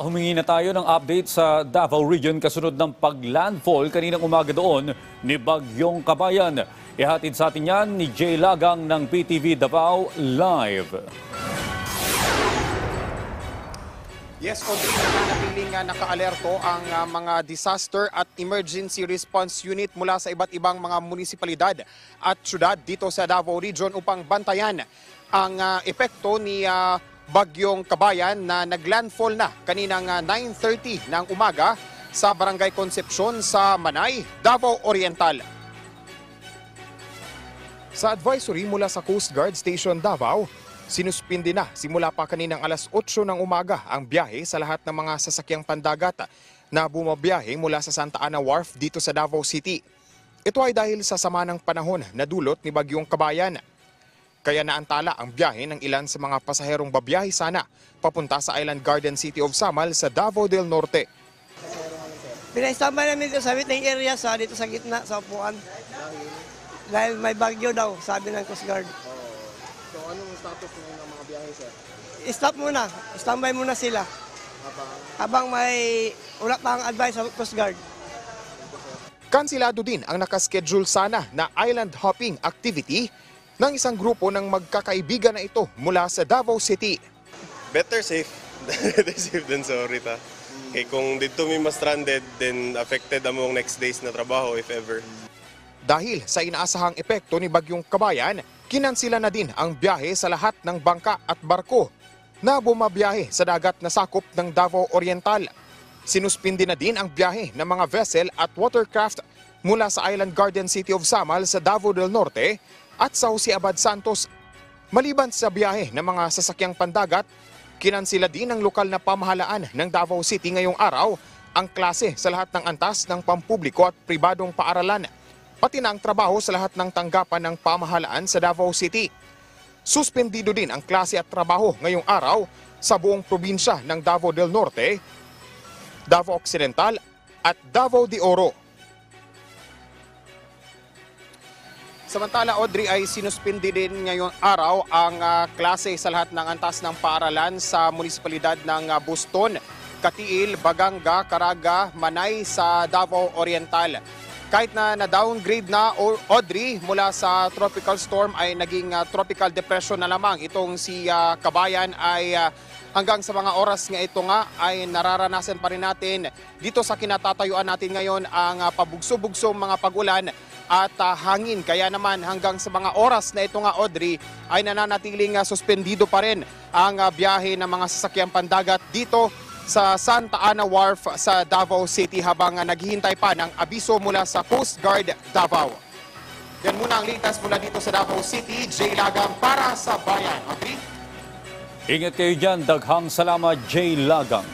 Humingi na tayo ng update sa Davao Region kasunod ng paglandfall kaninang umaga doon ni Bagyong Kabayan. Ihatid sa atin yan ni Jay Lagang ng PTV Davao Live. Yes, Audrey, nananatiling naka-alerto ang mga disaster at emergency response unit mula sa iba't ibang mga munisipalidad at syudad dito sa Davao Region upang bantayan ang epekto ni Bagyong Kabayan na naglandfall na kaninang 9:30 ng umaga sa Barangay Concepcion sa Manay, Davao Oriental. Sa advisory mula sa Coast Guard Station Davao, sinuspindi na simula pa kaninang alas 8 ng umaga ang biyahe sa lahat ng mga sasakyang pandagat na bumabiyahe mula sa Santa Ana Wharf dito sa Davao City. Ito ay dahil sa sama ng panahon na dulot ni Bagyong Kabayan. Kaya naantala ang biyahe ng ilan sa mga pasaherong babiyahe sana papunta sa Island Garden City of Samal sa Davao del Norte. Pinaistambay namin dito sa waiting area dito sa gitna sa upuan. Dahil may bagyo daw, sabi ng Coast Guard. So anong status ngayon ng mga biyahe, sir? Stop muna, standby muna sila. Habang may wala pa ang advice sa Coast Guard. Kansilado din ang nakaschedule sana na island hopping activity ng isang grupo ng magkakaibigan na ito mula sa Davao City. Better safe. Better safe than sorry ta. Okay, kung dito may mas stranded, then affected among next days na trabaho if ever. Dahil sa inaasahang epekto ni Bagyong Kabayan, kinansila na din ang biyahe sa lahat ng bangka at barko na bumabiyahe sa dagat na sakop ng Davao Oriental. Sinuspindi na din ang biyahe ng mga vessel at watercraft mula sa Island Garden City of Samal sa Davao del Norte at sa Jose Abad Santos. Maliban sa biyahe ng mga sasakyang pandagat, kinansila din ng lokal na pamahalaan ng Davao City ngayong araw ang klase sa lahat ng antas ng pampubliko at pribadong paaralan, pati na ang trabaho sa lahat ng tanggapan ng pamahalaan sa Davao City. Suspendido din ang klase at trabaho ngayong araw sa buong probinsya ng Davao del Norte, Davao Occidental at Davao de Oro. Samantala, Audrey, ay sinuspindi din ngayong araw ang klase sa lahat ng antas ng paaralan sa munisipalidad ng Buston, Katiil, Baganga, Caraga, Manay sa Davao Oriental. Kahit na na-downgrade na, Audrey, mula sa tropical storm ay naging tropical depression na lamang. Itong si Kabayan ay hanggang sa mga oras nga ito nga ay nararanasan pa rin natin dito sa kinatatayuan natin ngayon ang pabugso-bugsong mga pag-ulan at hangin. Kaya naman hanggang sa mga oras na ito nga, Audrey, ay nananatiling suspendido pa rin ang biyahe ng mga sasakyang pandagat dito sa Santa Ana Wharf sa Davao City habang naghihintay pa ng abiso mula sa Coast Guard Davao. Yan muna ang latest mula dito sa Davao City. Jay Lagang para sa Bayan. Okay? Ingat kayo dyan. Daghang salamat, Jay Lagang.